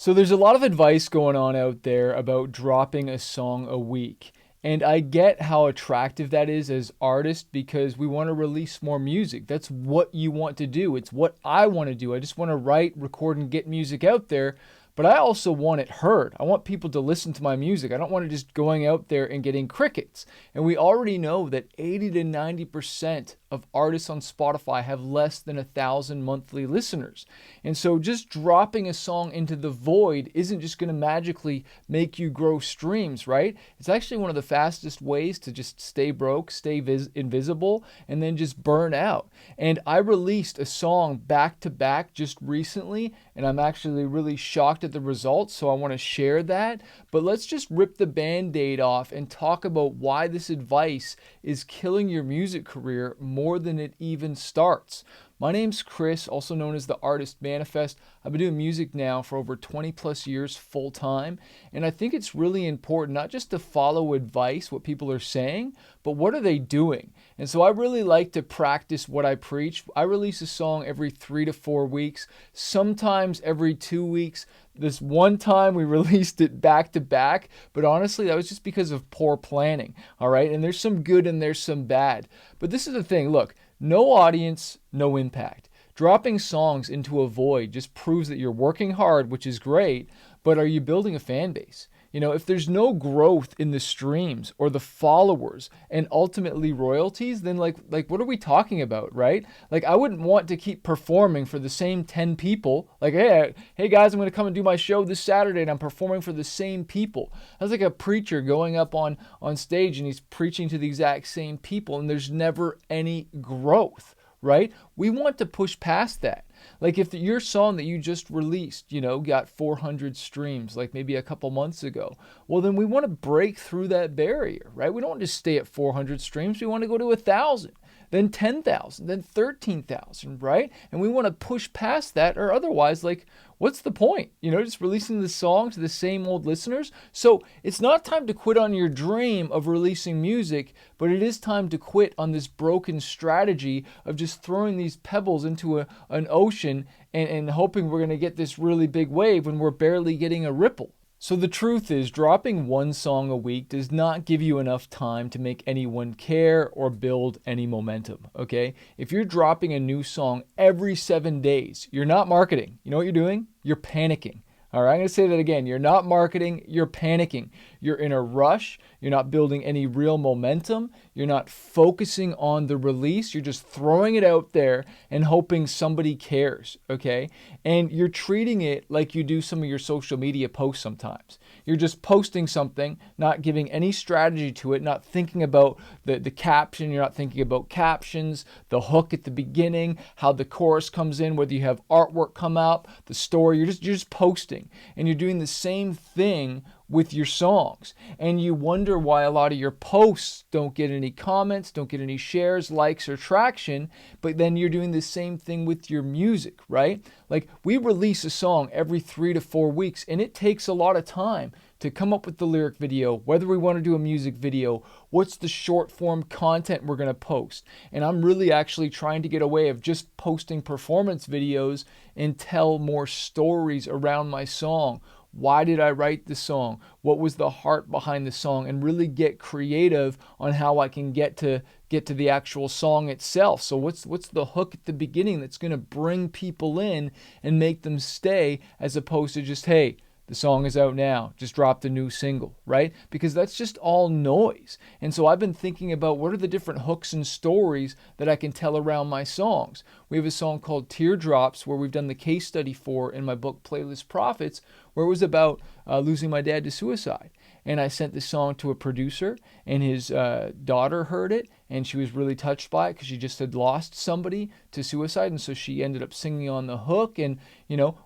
So there's a lot of advice going on out there about dropping a song a week. And I get how attractive that is as artists because we want to release more music. That's what you want to do. It's what I want to do. I just want to write, record, and get music out there. But I also want it heard. I want people to listen to my music. I don't want to just going out there and getting crickets. And we already know that 80 to 90% of artists on Spotify have less than 1,000 monthly listeners. And so just dropping a song into the void isn't just going to magically make you grow streams, right? It's actually one of the fastest ways to just stay broke, stay invisible, and then just burn out. And I released a song back to back just recently, and I'm actually really shocked at the results, so I want to share that. But let's just rip the band-aid off and talk about why this advice is killing your music career more than it even starts. My name's Chris, also known as the Artist Manifest. I've been doing music now for over 20 plus years full time, and I think it's really important not just to follow advice, what people are saying, but what are they doing? And so I really like to practice what I preach. I release a song every 3 to 4 weeks, sometimes every 2 weeks. This one time we released it back to back, but honestly, that was just because of poor planning, all right? And there's some good and there's some bad. But this is the thing, look, no audience, no impact. Dropping songs into a void just proves that you're working hard, which is great, but are you building a fan base? You know, if there's no growth in the streams or the followers and ultimately royalties, then like what are we talking about, right? Like I wouldn't want to keep performing for the same 10 people. Like, hey guys, I'm going to come and do my show this Saturday and I'm performing for the same people. That's like a preacher going up on stage and he's preaching to the exact same people and there's never any growth, right? We want to push past that. Like if your song that you just released, got 400 streams, like maybe a couple months ago, well, then we want to break through that barrier, right? We don't want to just stay at 400 streams. We want to go to 1,000, then 10,000, then 13,000, right? And we want to push past that, or otherwise, like, what's the point? Just releasing the song to the same old listeners. So it's not time to quit on your dream of releasing music, but it is time to quit on this broken strategy of just throwing these pebbles into an ocean and hoping we're going to get this really big wave when we're barely getting a ripple. So the truth is, dropping one song a week does not give you enough time to make anyone care or build any momentum, okay? If you're dropping a new song every 7 days, you're not marketing. You know what you're doing? You're panicking. All right, I'm going to say that again. You're not marketing, you're panicking. You're in a rush. You're not building any real momentum. You're not focusing on the release. You're just throwing it out there and hoping somebody cares, okay? And you're treating it like you do some of your social media posts sometimes. You're just posting something, not giving any strategy to it, not thinking about the caption. You're not thinking about captions, the hook at the beginning, how the chorus comes in, whether you have artwork come up, the story. You're just posting. And you're doing the same thing with your songs. And you wonder why a lot of your posts don't get any comments, don't get any shares, likes, or traction, but then you're doing the same thing with your music, right? Like we release a song every 3 to 4 weeks, and it takes a lot of time to come up with the lyric video, whether we want to do a music video, what's the short form content we're going to post. And I'm really actually trying to get away of just posting performance videos and tell more stories around my song. Why did I write the song? What was the heart behind the song? And really get creative on how I can get to the actual song itself. So what's the hook at the beginning that's going to bring people in and make them stay, as opposed to just, hey, the song is out now, just dropped a new single, right? Because that's just all noise. And so I've been thinking about what are the different hooks and stories that I can tell around my songs. We have a song called Teardrops, where we've done the case study for in my book Playlist Profits, where it was about losing my dad to suicide. And I sent this song to a producer, and his daughter heard it, and she was really touched by it because she just had lost somebody to suicide. And so she ended up singing on the hook. And,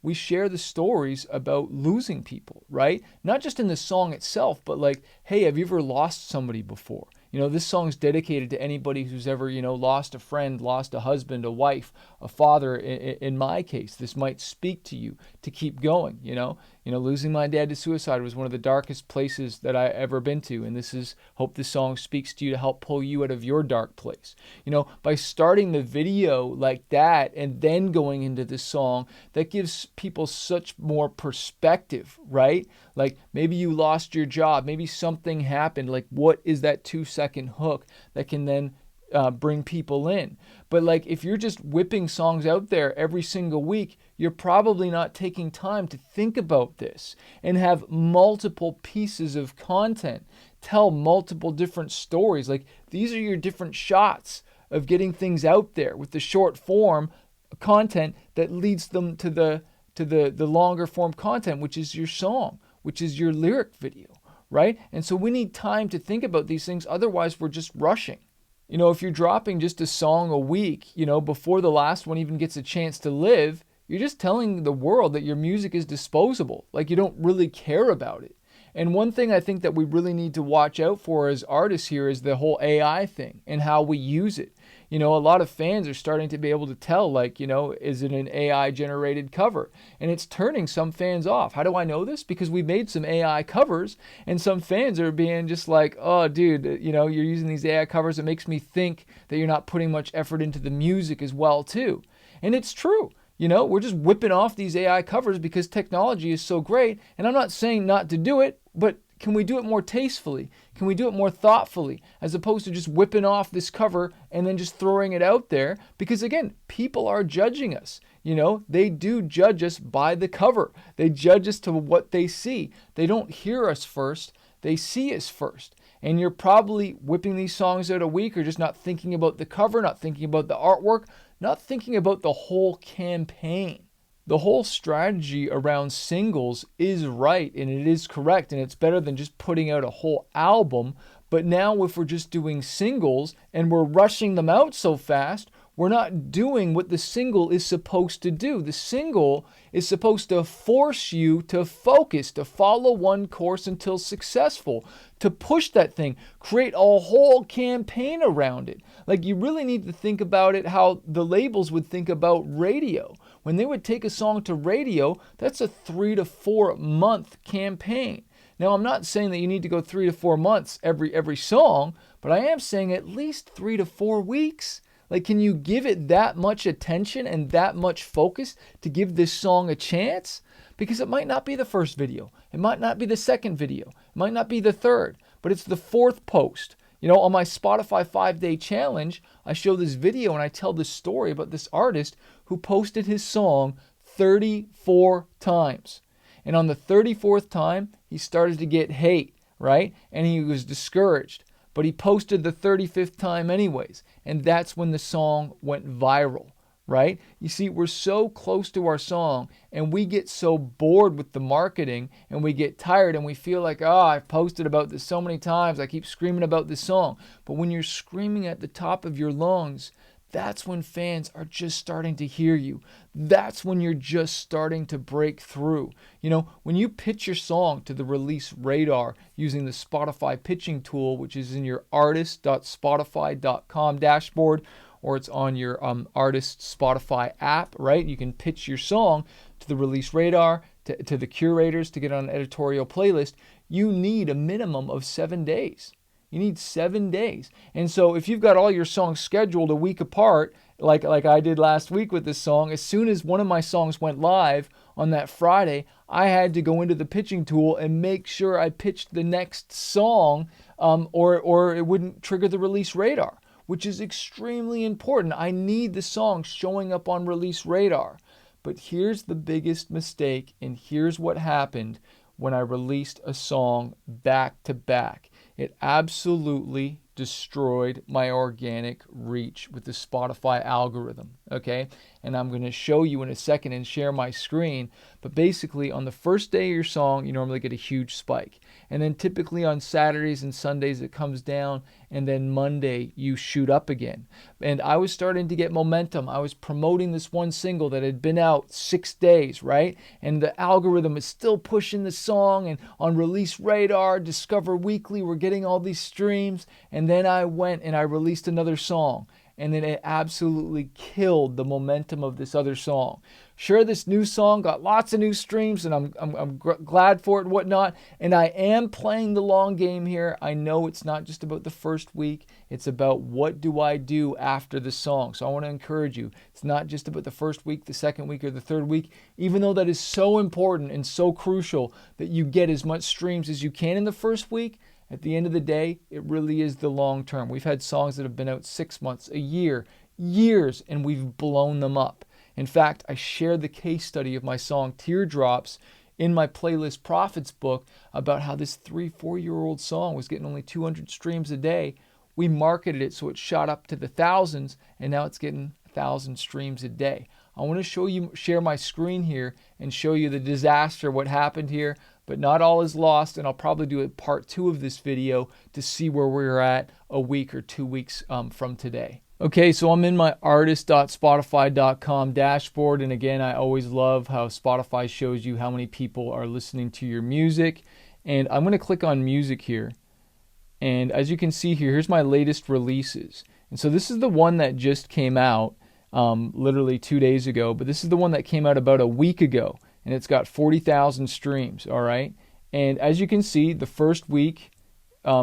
we share the stories about losing people, right? Not just in the song itself, but like, hey, have you ever lost somebody before? This song's dedicated to anybody who's ever, lost a friend, lost a husband, a wife, a father. In my case, this might speak to you to keep going. Losing my dad to suicide was one of the darkest places that I ever been to. And hope this song speaks to you to help pull you out of your dark place. By starting the video like that and then going into the song, that gives people such more perspective, right? Like maybe you lost your job, maybe something happened. Like what is that 2-second hook that can then bring people in? But like if you're just whipping songs out there every single week, you're probably not taking time to think about this and have multiple pieces of content, tell multiple different stories. Like these are your different shots of getting things out there with the short form content that leads them to the longer form content, which is your song, which is your lyric video, right? And so we need time to think about these things. Otherwise, we're just rushing. If you're dropping just a song a week, before the last one even gets a chance to live, you're just telling the world that your music is disposable. Like you don't really care about it. And one thing I think that we really need to watch out for as artists here is the whole AI thing and how we use it. A lot of fans are starting to be able to tell, like, is it an AI generated cover? And it's turning some fans off. How do I know this? Because we made some AI covers and some fans are being just like, oh, dude, you're using these AI covers. It makes me think that you're not putting much effort into the music as well, too. And it's true. We're just whipping off these AI covers because technology is so great. And I'm not saying not to do it, but can we do it more tastefully? Can we do it more thoughtfully as opposed to just whipping off this cover and then just throwing it out there? Because again, people are judging us. They do judge us by the cover. They judge us to what they see. They don't hear us first. They see us first. And you're probably whipping these songs out a week or just not thinking about the cover, not thinking about the artwork, not thinking about the whole campaign. The whole strategy around singles is right and it is correct and it's better than just putting out a whole album. But now if we're just doing singles and we're rushing them out so fast, we're not doing what the single is supposed to do. The single is supposed to force you to focus, to follow one course until successful, to push that thing, create a whole campaign around it. Like you really need to think about it how the labels would think about radio. When they would take a song to radio, that's a 3 to 4 month campaign. Now, I'm not saying that you need to go 3 to 4 months every song, but I am saying at least 3 to 4 weeks. Like, can you give it that much attention and that much focus to give this song a chance? Because it might not be the first video. It might not be the second video. It might not be the third, but it's the fourth post. On my Spotify 5-day challenge, I show this video and I tell this story about this artist who posted his song 34 times. And on the 34th time, he started to get hate, right? And he was discouraged. But he posted the 35th time anyways. And that's when the song went viral, right? You see, we're so close to our song and we get so bored with the marketing and we get tired and we feel like, I've posted about this so many times. I keep screaming about this song. But when you're screaming at the top of your lungs, that's when fans are just starting to hear you. That's when you're just starting to break through. When you pitch your song to the release radar using the Spotify pitching tool, which is in your artist.spotify.com dashboard, or it's on your artist Spotify app, right? You can pitch your song to the release radar, to the curators to get on an editorial playlist. You need a minimum of 7 days. You need 7 days. And so if you've got all your songs scheduled a week apart, like I did last week with this song, as soon as one of my songs went live on that Friday, I had to go into the pitching tool and make sure I pitched the next song or it wouldn't trigger the release radar, which is extremely important. I need the song showing up on release radar. But here's the biggest mistake, and here's what happened when I released a song back to back. It absolutely destroyed my organic reach with the Spotify algorithm. okay? And I'm going to show you in a second and share my screen. But basically, on the first day of your song, you normally get a huge spike. And then typically on Saturdays and Sundays, it comes down. And then Monday, you shoot up again. And I was starting to get momentum. I was promoting this one single that had been out 6 days, right? And the algorithm is still pushing the song. And on Release Radar, Discover Weekly, we're getting all these streams. And then I went and I released another song. And then it absolutely killed the momentum of this other song. Sure, this new song got lots of new streams, and I'm glad for it and whatnot. And I am playing the long game here. I know it's not just about the first week. It's about what do I do after the song. So I want to encourage you. It's not just about the first week, the second week, or the third week, even though that is so important and so crucial that you get as much streams as you can in the first week. At the end of the day, it really is the long term. We've had songs that have been out 6 months, a year, years, and we've blown them up. In fact, I shared the case study of my song Teardrops in my playlist Prophets book about how this 3-4-year-old song was getting only 200 streams a day. We marketed it so it shot up to the thousands, and now it's getting 1,000 streams a day. I want to share my screen here and show you the disaster, what happened here. But not all is lost, and I'll probably do a part 2 of this video to see where we're at a week or 2 weeks from today. Okay, so I'm in my artist.spotify.com dashboard, and again, I always love how Spotify shows you how many people are listening to your music. And I'm going to click on music here. And as you can see here, here's my latest releases. And so this is the one that just came out literally 2 days ago, but this is the one that came out about a week ago. And it's got 40,000 streams, all right? And as you can see, the first week,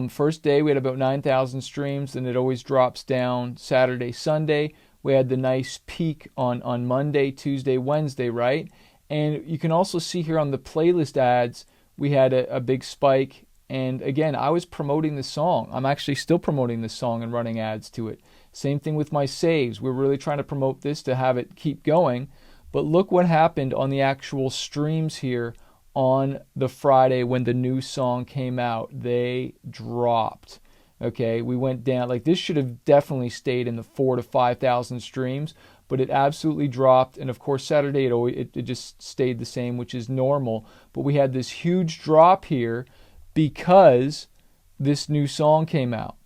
first day, we had about 9,000 streams, and it always drops down Saturday, Sunday. We had the nice peak on Monday, Tuesday, Wednesday, right? And you can also see here on the playlist ads, we had a big spike. And again, I was promoting the song. I'm actually still promoting this song and running ads to it. Same thing with my saves. We're really trying to promote this to have it keep going. But look what happened on the actual streams here on the Friday when the new song came out. They dropped. Okay, we went down. Like, this should have definitely stayed in the 4,000 to 5,000 streams, but it absolutely dropped. And of course, Saturday it just stayed the same, which is normal. But we had this huge drop here because this new song came out.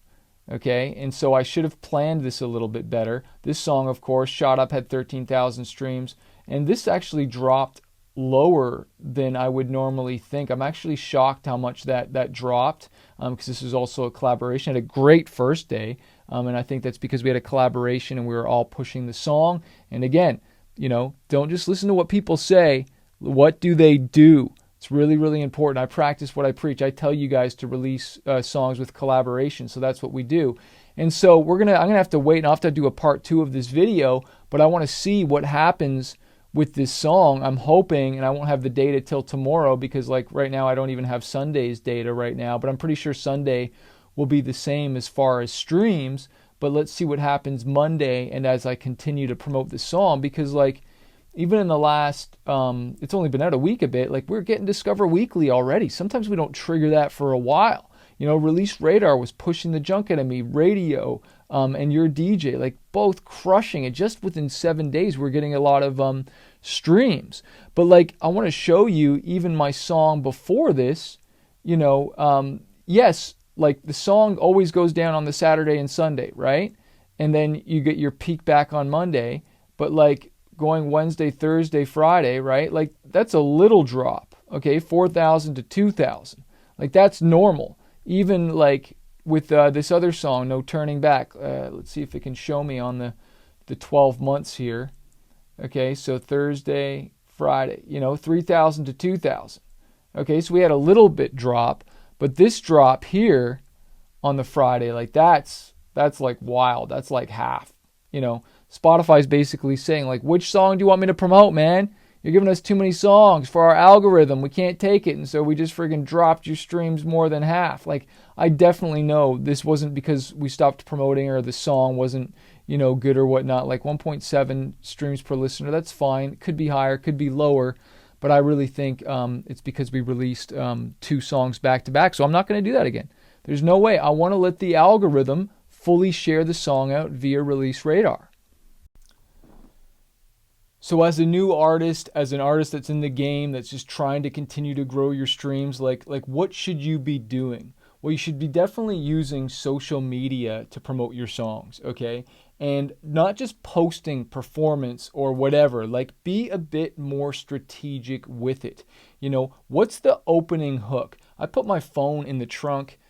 Okay, and so I should have planned this a little bit better. This song, of course, shot up, had 13,000 streams. And this actually dropped lower than I would normally think. I'm actually shocked how much that dropped because this is also a collaboration. I had a great first day, and I think that's because we had a collaboration and we were all pushing the song. And again, don't just listen to what people say. What do they do? It's really, really important. I practice what I preach. I tell you guys to release songs with collaboration, so that's what we do. And so I'm gonna have to wait, and I'll have to do a part 2 of this video, but I want to see what happens with this song. I'm hoping, and I won't have the data till tomorrow because like right now I don't even have Sunday's data right now, but I'm pretty sure Sunday will be the same as far as streams. But let's see what happens Monday and as I continue to promote the song, because like even in the last, it's only been out a week a bit, like we're getting Discover Weekly already. Sometimes we don't trigger that for a while. Release Radar was pushing the junk out of me, radio, and your DJ, like both crushing it. Just within 7 days, we're getting a lot of streams. But like, I want to show you even my song before this, yes, like the song always goes down on the Saturday and Sunday, right? And then you get your peak back on Monday. But like going Wednesday, Thursday, Friday, right? Like that's a little drop, okay? 4,000 to 2,000. Like that's normal. Even like with this other song, No Turning Back. Let's see if it can show me on the 12 months here. Okay, so Thursday, Friday, 3,000 to 2,000. Okay, so we had a little bit drop, but this drop here on the Friday, like that's like wild. That's like half. Spotify's basically saying like, which song do you want me to promote, man? You're giving us too many songs for our algorithm. We can't take it. And so we just friggin' dropped your streams more than half. Like, I definitely know this wasn't because we stopped promoting or the song wasn't, good or whatnot. Like 1.7 streams per listener, that's fine. It could be higher, could be lower. But I really think it's because we released 2 songs back to back. So I'm not going to do that again. There's no way. I want to let the algorithm fully share the song out via Release Radar. So as a new artist, as an artist that's in the game, that's just trying to continue to grow your streams, like what should you be doing? Well, you should be definitely using social media to promote your songs, okay? And not just posting performance or whatever, like be a bit more strategic with it. You know, what's the opening hook? I put my phone in the trunk,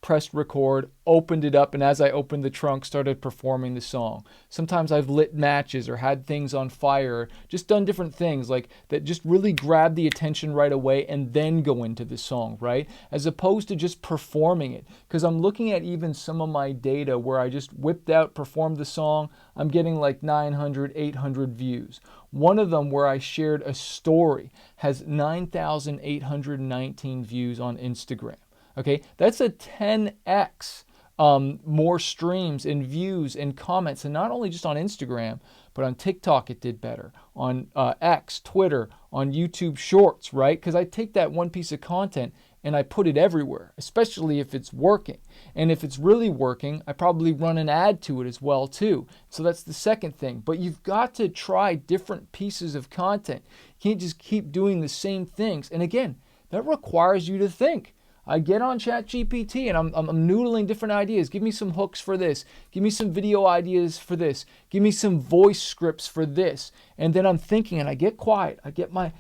pressed record, opened it up, and as I opened the trunk, started performing the song. Sometimes I've lit matches or had things on fire, just done different things like that just really grab the attention right away and then go into the song, right? As opposed to just performing it. Because I'm looking at even some of my data where I just whipped out, performed the song, I'm getting like 900, 800 views. One of them where I shared a story has 9,819 views on Instagram. Okay, that's a 10x more streams and views and comments, and not only just on Instagram, but on TikTok it did better, on X, Twitter, on YouTube Shorts, right? Because I take that one piece of content and I put it everywhere, especially if it's working. And if it's really working, I probably run an ad to it as well too. So that's the second thing. But you've got to try different pieces of content. You can't just keep doing the same things. And again, that requires you to think. I get on ChatGPT and I'm noodling different ideas. Give me some hooks for this. Give me some video ideas for this. Give me some voice scripts for this. And then I'm thinking and I get quiet. I get my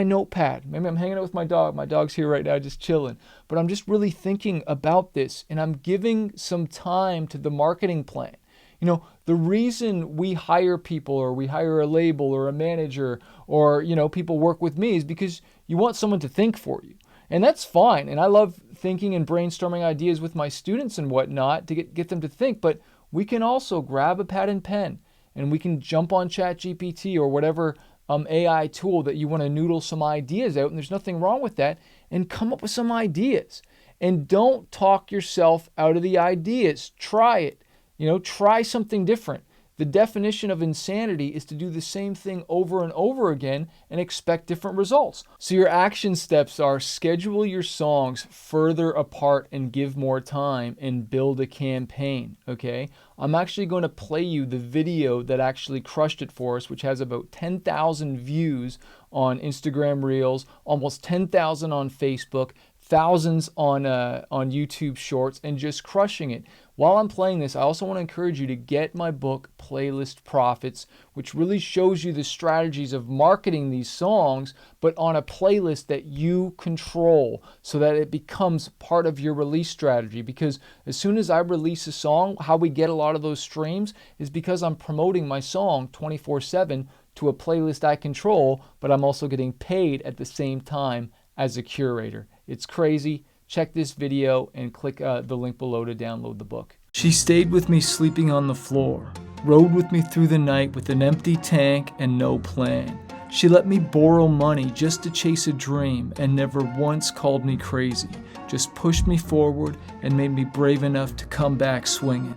notepad. Maybe I'm hanging out with my dog. My dog's here right now just chilling. But I'm just really thinking about this and I'm giving some time to the marketing plan. You know, the reason we hire people or we hire a label or a manager or, you know, people work with me is because you want someone to think for you. And that's fine. And I love thinking and brainstorming ideas with my students and whatnot to get them to think. But we can also grab a pad and pen and we can jump on ChatGPT or whatever AI tool that you want to noodle some ideas out. And there's nothing wrong with that. And come up with some ideas. And don't talk yourself out of the ideas. Try it. You know, try something different. The definition of insanity is to do the same thing over and over again and expect different results. So your action steps are schedule your songs further apart and give more time and build a campaign, okay? I'm actually going to play you the video that actually crushed it for us, which has about 10,000 views on Instagram Reels, almost 10,000 on Facebook, thousands on YouTube Shorts, and just crushing it. While I'm playing this, I also want to encourage you to get my book, Playlist Profits, which really shows you the strategies of marketing these songs, but on a playlist that you control so that it becomes part of your release strategy. Because as soon as I release a song, how we get a lot of those streams is because I'm promoting my song 24/7 to a playlist I control, but I'm also getting paid at the same time as a curator. It's crazy. Check this video and click the link below to download the book. She stayed with me sleeping on the floor, rode with me through the night with an empty tank and no plan. She let me borrow money just to chase a dream and never once called me crazy, just pushed me forward and made me brave enough to come back swinging.